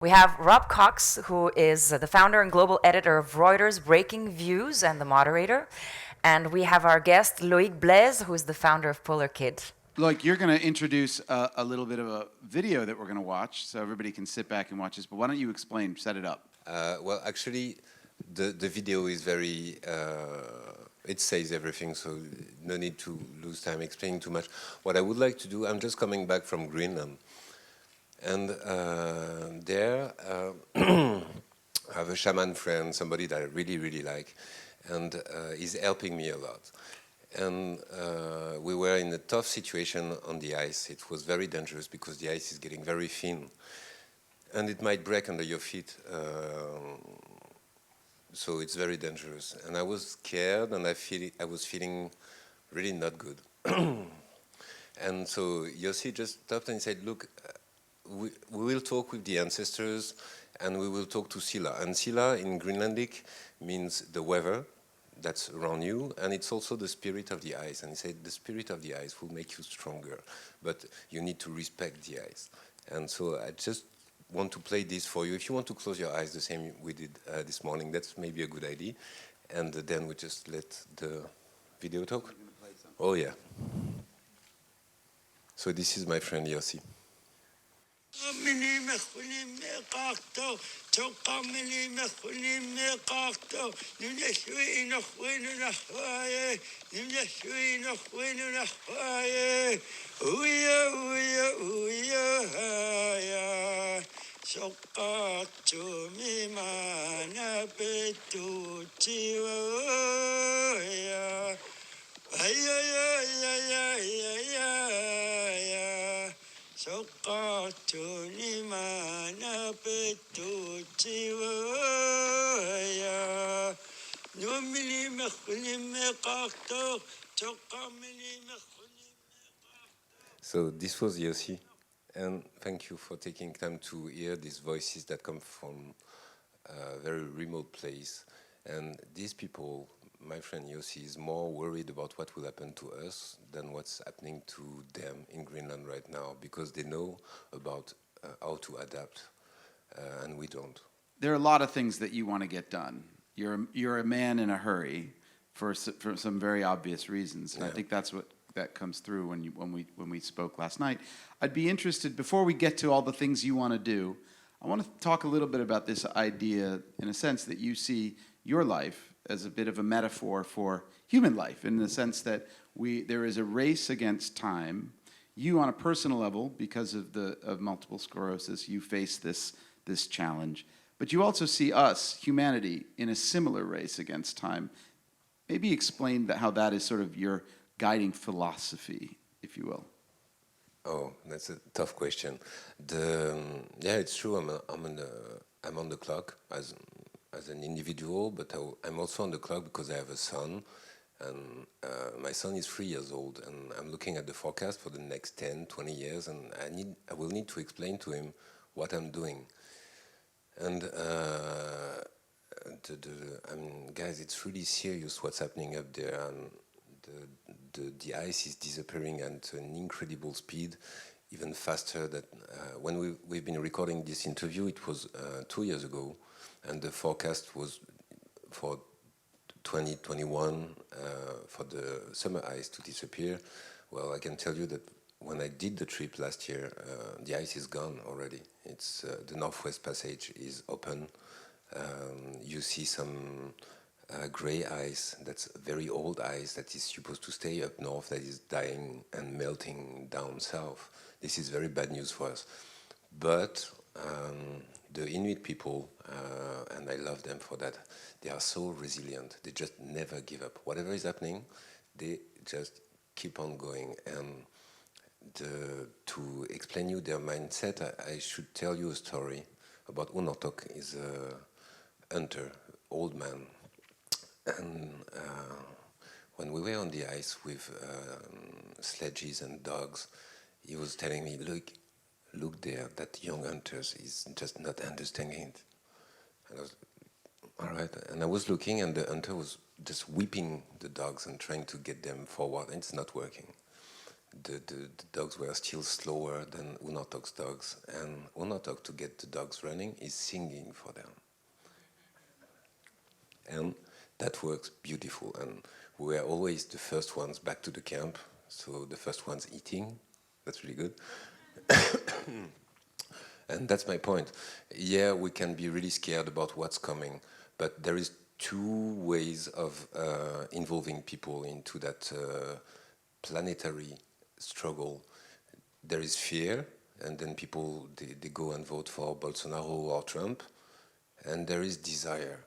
We have Rob Cox, who is the founder and global editor of Reuters Breakingviews and the moderator. And we have our guest, Loïc Blaise, who is the founder of Polar Kid. Look, you're going to introduce a little bit of a video that we're going to watch, so everybody can sit back and watch this. But why don't you explain, set it up? Well, actually, the video is very, it says everything, so no need to lose time explaining too much. What I would like to do, I'm just coming back from Greenland. And there, I have a shaman friend, somebody that I really, really like, and he's helping me a lot. And we were in a tough situation on the ice. It was very dangerous because the ice is getting very thin. And it might break under your feet. So it's very dangerous. And I was scared, and I was feeling really not good. And so Yossi just stopped and said, look, we will talk with the ancestors, and we will talk to Sila. And Sila in Greenlandic means the weather that's around you, and it's also the spirit of the ice. And he said, the spirit of the ice will make you stronger, but you need to respect the ice. And so I just want to play this for you. If you want to close your eyes the same we did this morning, that's maybe a good idea. And then we just let the video talk. Oh yeah. So this is my friend Yossi. So this was Yossi, and thank you for taking time to hear these voices that come from a very remote place. And these people, my friend Yossi, is more worried about what will happen to us than what's happening to them in Greenland right now, because they know about how to adapt, and we don't. There are a lot of things that you want to get done. You're a man in a hurry for some very obvious reasons, and I think that's what that comes through when we spoke last night. I'd be interested, before we get to all the things you want to do, I want to talk a little bit about this idea, in a sense, that you see your life as a bit of a metaphor for human life, in the sense that there is a race against time. You, on a personal level, because of multiple sclerosis, you face this challenge. But you also see us, humanity, in a similar race against time. Maybe explain how that is sort of your guiding philosophy, if you will. Oh, that's a tough question. Yeah, it's true. I'm on the clock as an individual, but I'm also on the clock because I have a son, and my son is 3 years old, and I'm looking at the forecast for the next 10, 20 years, and I will need to explain to him what I'm doing. And guys, it's really serious what's happening up there, and the ice is disappearing at an incredible speed, even faster than when we've been recording this interview. It was 2 years ago, and the forecast was for 2021 for the summer ice to disappear. Well, I can tell you that when I did the trip last year, the ice is gone already. It's the Northwest Passage is open. You see some gray ice, that's very old ice that is supposed to stay up north, that is dying and melting down south. This is very bad news for us. But the Inuit people, and I love them for that, they are so resilient. They just never give up. Whatever is happening, they just keep on going. And to explain you their mindset, I should tell you a story about Unortok. Is a hunter, old man. And when we were on the ice with sledges and dogs, he was telling me, look there, that young hunter is just not understanding it. And I was, all right. And I was looking, and the hunter was just whipping the dogs and trying to get them forward, and it's not working. the dogs were still slower than Unatok's dogs, and Unatok, to get the dogs running, is singing for them. And that works beautiful, and we were always the first ones back to the camp, so the first ones eating. That's really good. And that's my point. Yeah, we can be really scared about what's coming, but there is two ways of involving people into that planetary struggle. There is fear, and then people they go and vote for Bolsonaro or Trump, and there is desire.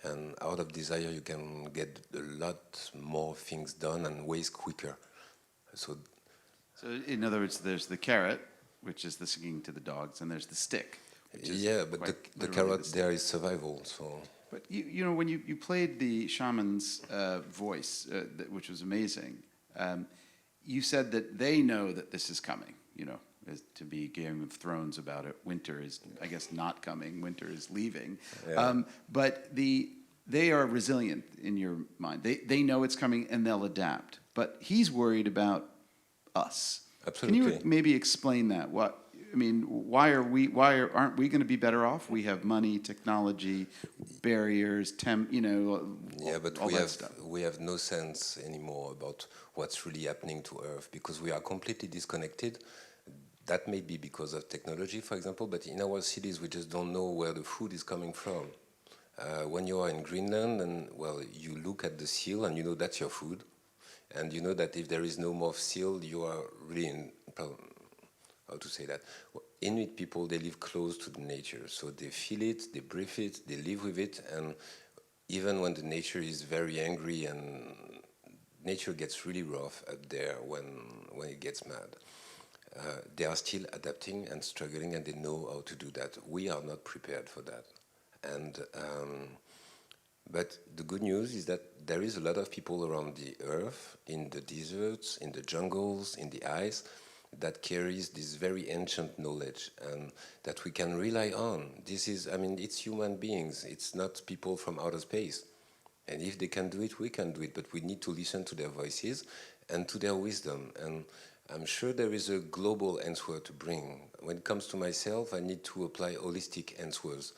And out of desire, you can get a lot more things done and ways quicker. So So in other words, there's the carrot, which is the singing to the dogs, and there's the stick. Which is yeah, but quite the literally carrot stick. there is survival. So But you know, when you played the shaman's voice, which was amazing, you said that they know that this is coming. You know, as to be Game of Thrones about it. Winter is, I guess, not coming. Winter is leaving. Yeah. But they are resilient in your mind. They know it's coming and they'll adapt. But he's worried about us. Absolutely. Can you maybe explain that? Why aren't we going to be better off? We have money, technology, barriers, yeah, but all that stuff. we have no sense anymore about what's really happening to Earth because we are completely disconnected. That may be because of technology, for example, but in our cities we just don't know where the food is coming from. When you are in Greenland, and well, you look at the seal and you know that's your food, and you know that if there is no more seal, you are really in problem. How to say that? Inuit people, they live close to the nature, so they feel it, they breathe it, they live with it, and even when the nature is very angry and nature gets really rough up there when it gets mad, they are still adapting and struggling, and they know how to do that. We are not prepared for that, and but the good news is that there is a lot of people around the earth, in the deserts, in the jungles, in the ice, that carries this very ancient knowledge and that we can rely on. This is, I mean, it's human beings. It's not people from outer space. And if they can do it, we can do it. But we need to listen to their voices and to their wisdom. And I'm sure there is a global answer to bring. When it comes to myself, I need to apply holistic answers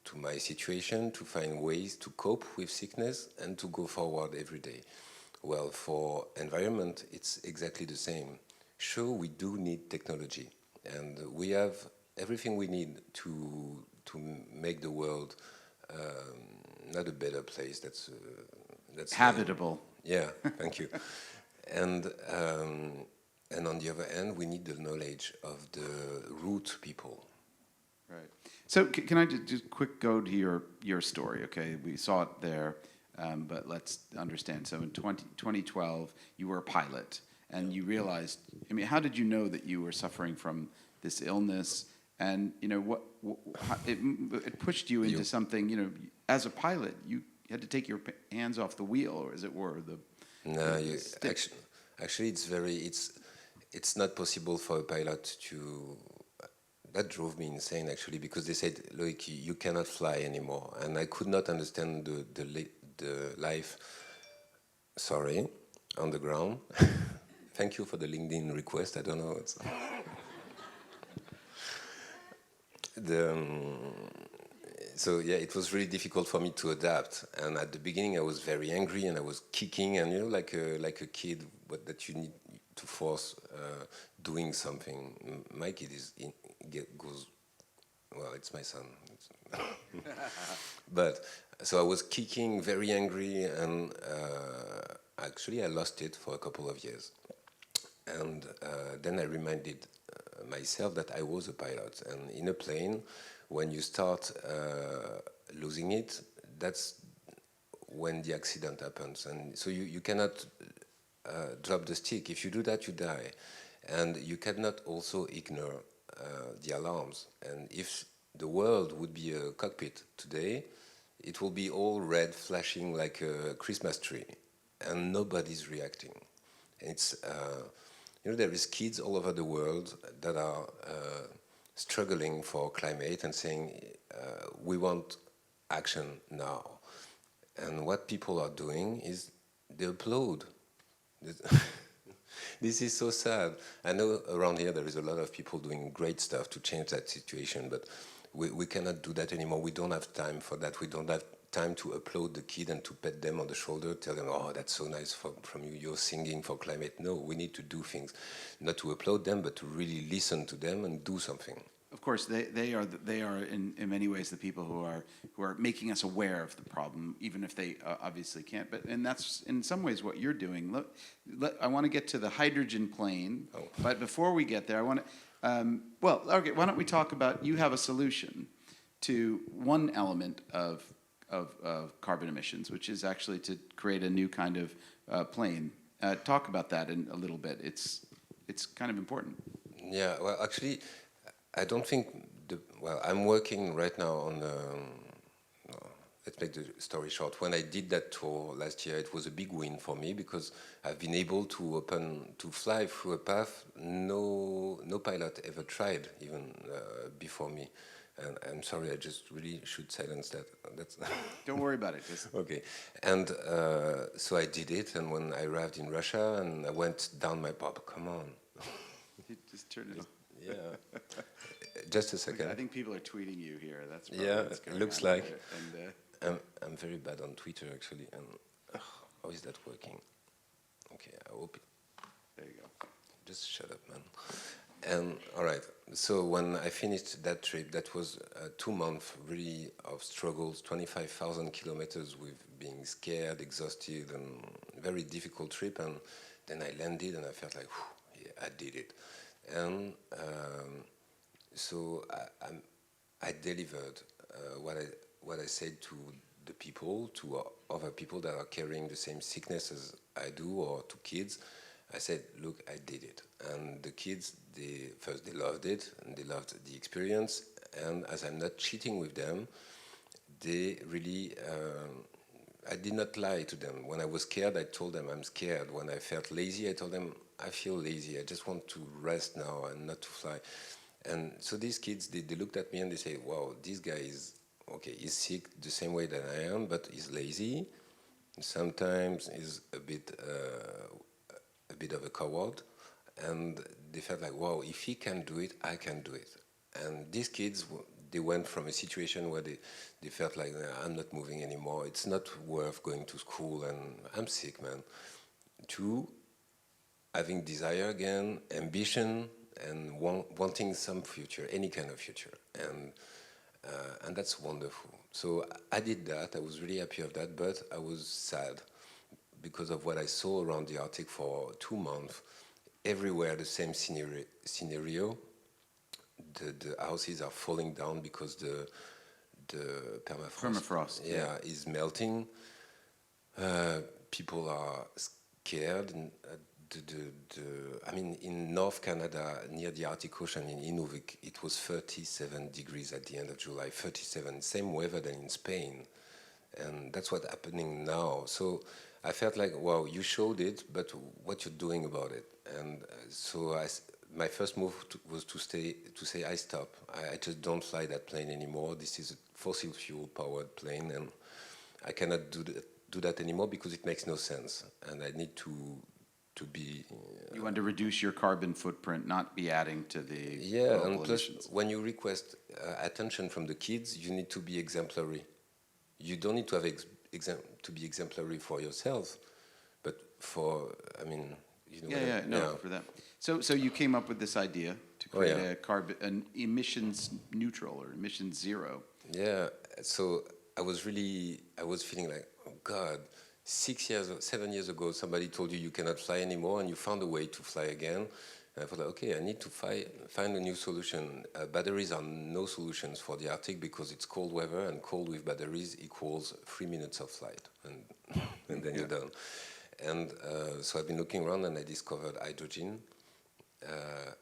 to my situation, to find ways to cope with sickness and to go forward every day. Well, for environment, it's exactly the same. Sure, we do need technology, and we have everything we need to make the world not a better place. That's Habitable. Yeah, thank you. And on the other hand, we need the knowledge of the root people. Right. So can I just quick go to your story? Okay, we saw it there, but let's understand. So in 2012, you were a pilot, and you realized. I mean, how did you know that you were suffering from this illness? And you know how it pushed you into something. You know, as a pilot, you had to take your hands off the wheel, or as it were, No, actually, it's not possible for a pilot to. That drove me insane, actually, because they said, "Loïc, you cannot fly anymore," and I could not understand the life. Sorry, on the ground. Thank you for the LinkedIn request. I don't know. So yeah, it was really difficult for me to adapt. And at the beginning, I was very angry and I was kicking, and like a kid, but that you need to force doing something. My kid goes. Well, it's my son. But so I was kicking, very angry, and actually I lost it for a couple of years. And then I reminded myself that I was a pilot. And in a plane, when you start losing it, that's when the accident happens. And so you cannot drop the stick. If you do that, you die. And you cannot also ignore the alarms. And if the world would be a cockpit today, it will be all red, flashing like a Christmas tree. And nobody's reacting. It's... there is kids all over the world that are struggling for climate and saying, we want action now. And what people are doing is they upload. This is so sad. I know around here there is a lot of people doing great stuff to change that situation, but we cannot do that anymore. We don't have time for that. We don't have time to applaud the kid and to pat them on the shoulder, tell them, oh, that's so nice from you, you're singing for climate. No, we need to do things, not to applaud them, but to really listen to them and do something. Of course, they are in many ways the people who are making us aware of the problem, even if they obviously can't. And that's in some ways what you're doing. I want to get to the hydrogen plane, but before we get there, I want to. Well, okay. Why don't we talk about? You have a solution to one element of carbon emissions, which is actually to create a new kind of plane. Talk about that in a little bit. It's kind of important. Yeah. Well, actually, I don't think I'm working right now on. Let's make the story short. When I did that tour last year, it was a big win for me because I've been able to fly through a path no pilot ever tried, even before me. And I'm sorry, I just really should silence that. That's Don't worry about it. okay. And so I did it, and when I arrived in Russia, and I went down my pub. Come on. Just turn it on. Yeah. Just a second. I think people are tweeting you here. That's it looks like. And, I'm very bad on Twitter actually, and how is that working? Okay, I hope it. There you go. Just shut up, man. And all right. So when I finished that trip, that was 2 months really of struggles, 25,000 kilometers with being scared, exhausted, and very difficult trip. And then I landed, and I felt like, yeah, I did it. And so I delivered what I said to the people, to other people that are carrying the same sickness as I do, or to kids. I said, look, I did it. And the kids, they loved it, and they loved the experience. And as I'm not cheating with them, they really, I did not lie to them. When I was scared, I told them I'm scared. When I felt lazy, I told them I feel lazy. I just want to rest now and not to fly. And so these kids, they looked at me and they say, wow, this guy is, okay, he's sick the same way that I am, but he's lazy. Sometimes he's a bit of a coward. And they felt like, wow, if he can do it, I can do it. And these kids, they went from a situation where they felt like, nah, I'm not moving anymore, it's not worth going to school, and I'm sick, man, to having desire again, ambition, and wanting some future, any kind of future. And that's wonderful. So I did that. I was really happy of that, but I was sad because of what I saw around the Arctic for 2 months. Everywhere the same scenario. The houses are falling down because the permafrost is melting. People are scared. And, I mean, in North Canada, near the Arctic Ocean in Inuvik, it was 37 degrees at the end of July, 37, same weather than in Spain. And that's what's happening now. So I felt like, wow, you showed it, but what you're doing about it? And so my first move was to say, I stop. I just don't fly that plane anymore. This is a fossil fuel powered plane, and I cannot do that anymore because it makes no sense. And I need to be. You want to reduce your carbon footprint, not be adding to the and plus, emissions. when you request attention from the kids, you need to be exemplary. You don't need to have to be exemplary for yourself, but for, I mean, you know. For that. So you came up with this idea to create an emissions neutral or emissions zero. Yeah. So I was feeling like, oh God, 7 years ago, somebody told you cannot fly anymore, and you found a way to fly again. And I thought, okay, I need to find a new solution. Batteries are no solutions for the Arctic because it's cold weather, and cold with batteries equals 3 minutes of flight, and then you're done. And so I've been looking around, and I discovered hydrogen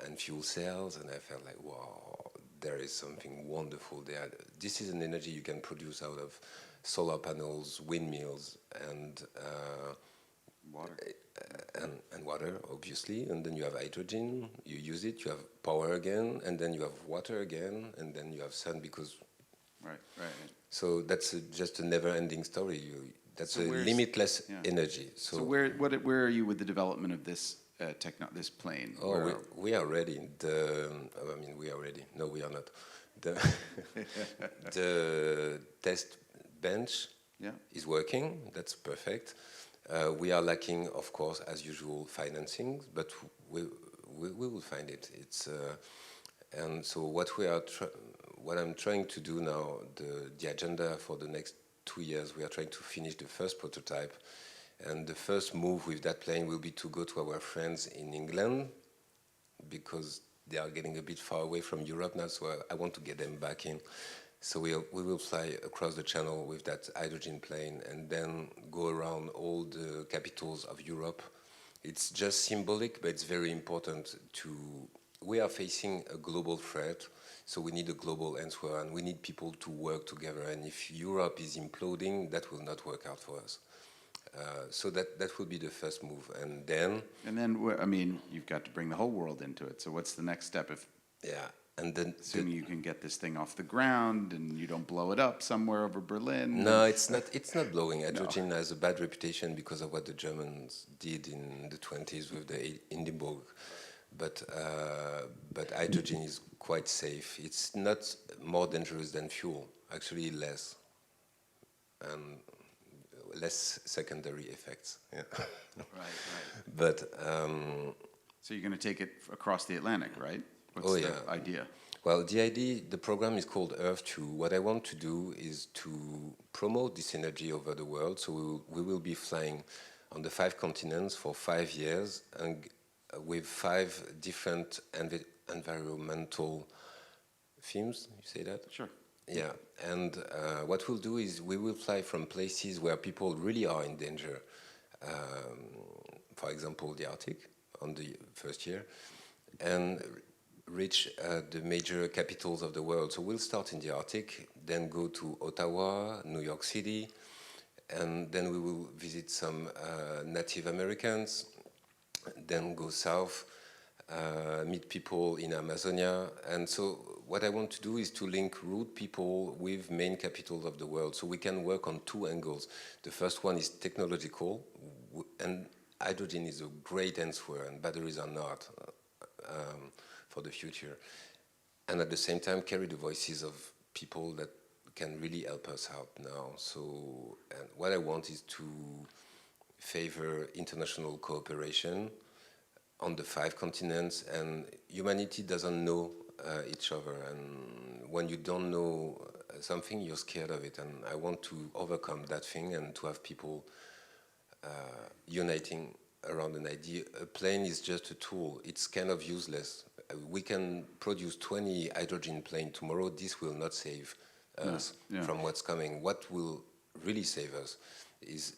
and fuel cells, and I felt like, wow, there is something wonderful there. This is an energy you can produce out of solar panels, windmills, and water. And water, obviously, and then you have hydrogen, you use it, you have power again, and then you have water again, and then you have sun because... Right. So that's just a never-ending story. That's a limitless energy. So where are you with the development of this this plane? Oh, Where we are ready. I mean, we are ready. No, we are not. The, the test bench Yeah. is working. That's perfect. We are lacking, of course, as usual, financing, but we will find it. And so what I'm trying to do now, the agenda for the next 2 years, we are trying to finish the first prototype. And the first move with that plane will be to go to our friends in England, because they are getting a bit far away from Europe now, so I want to get them back in. So we will fly across the channel with that hydrogen plane and then go around all the capitals of Europe. It's just symbolic, but it's very important we are facing a global threat, so we need a global answer, and we need people to work together. And if Europe is imploding, that will not work out for us. So that will be the first move, and then I mean, you've got to bring the whole world into it. So what's the next step? And then Assuming you can get this thing off the ground and you don't blow it up somewhere over Berlin. No, it's not. It's not blowing. Hydrogen has a bad reputation because of what the Germans did in the 20s with the Hindenburg. But hydrogen is quite safe. It's not more dangerous than fuel. Actually, less. And less secondary effects. Yeah. Right. But So you're going to take it across the Atlantic, right? What's the idea? Well, the program is called Earth 2. What I want to do is to promote this energy over the world. So we will be flying on the 5 continents for 5 years, and with 5 different environmental themes. You say that? Sure. Yeah, and what we'll do is we will fly from places where people really are in danger. For example, the Arctic on the first year, and reach the major capitals of the world. So we'll start in the Arctic, then go to Ottawa, New York City, and then we will visit some Native Americans, then go south, meet people in Amazonia. And so what I want to do is to link root people with main capitals of the world, so we can work on 2 angles. The first one is technological, and hydrogen is a great answer, and batteries are not. For the future, and at the same time carry the voices of people that can really help us out now. So, and what I want is to favor international cooperation on the 5 continents, and humanity doesn't know each other, and when you don't know something, you're scared of it, and I want to overcome that thing and to have people uniting around an idea. A plane is just a tool. It's kind of useless. We can produce 20 hydrogen planes tomorrow. This will not save us from what's coming. What will really save us is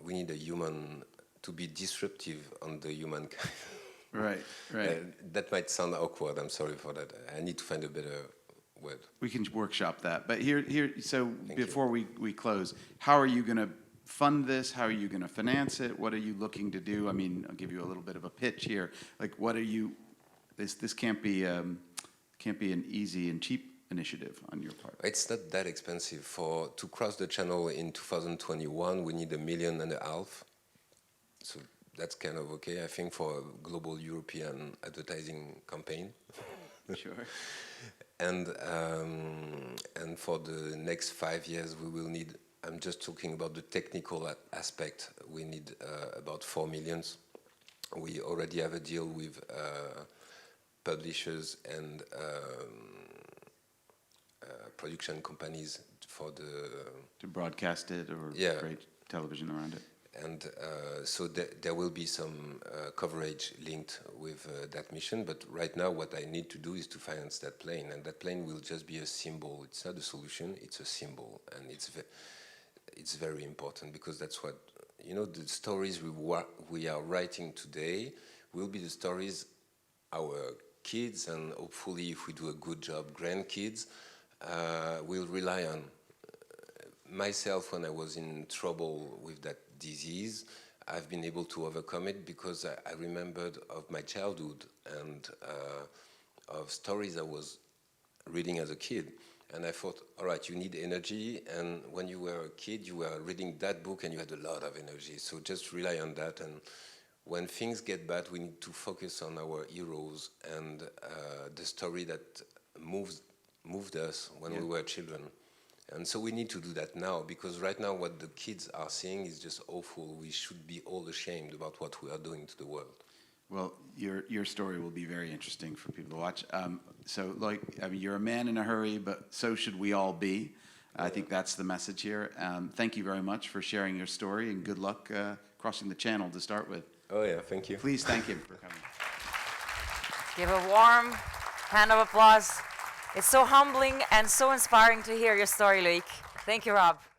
we need a human to be disruptive on the humankind. Right. That might sound awkward. I'm sorry for that. I need to find a better word. We can workshop that. But here. So Thank before we close, how are you going to fund this? How are you going to finance it? What are you looking to do? I mean, I'll give you a little bit of a pitch here. Like, what are you? This can't be an easy and cheap initiative on your part. It's not that expensive. To cross the channel in 2021, we need $1.5 million. So that's kind of okay, I think, for a global European advertising campaign. Sure. And for the next 5 years, we will need. I'm just talking about the technical aspect. We need about 4 million. We already have a deal with publishers and production companies for to broadcast it or create television around it. And so there will be some coverage linked with that mission. But right now, what I need to do is to finance that plane, and that plane will just be a symbol. It's not a solution; it's a symbol, and it's very important, because that's what, the stories we are writing today will be the stories our kids, and hopefully, if we do a good job, grandkids will rely on. Myself, when I was in trouble with that disease, I've been able to overcome it because I remembered of my childhood and of stories I was reading as a kid. And I thought, all right, you need energy. And when you were a kid, you were reading that book and you had a lot of energy. So just rely on that. And when things get bad, we need to focus on our heroes and the story that moved us when we were children. And so we need to do that now, because right now what the kids are seeing is just awful. We should be all ashamed about what we are doing to the world. Well, your story will be very interesting for people to watch. So, Loïc, I mean, you're a man in a hurry, but so should we all be. I think that's the message here. Thank you very much for sharing your story, and good luck crossing the channel to start with. Oh yeah, thank you. Please thank him for coming. Give a warm hand of applause. It's so humbling and so inspiring to hear your story, Loïc. Thank you, Rob.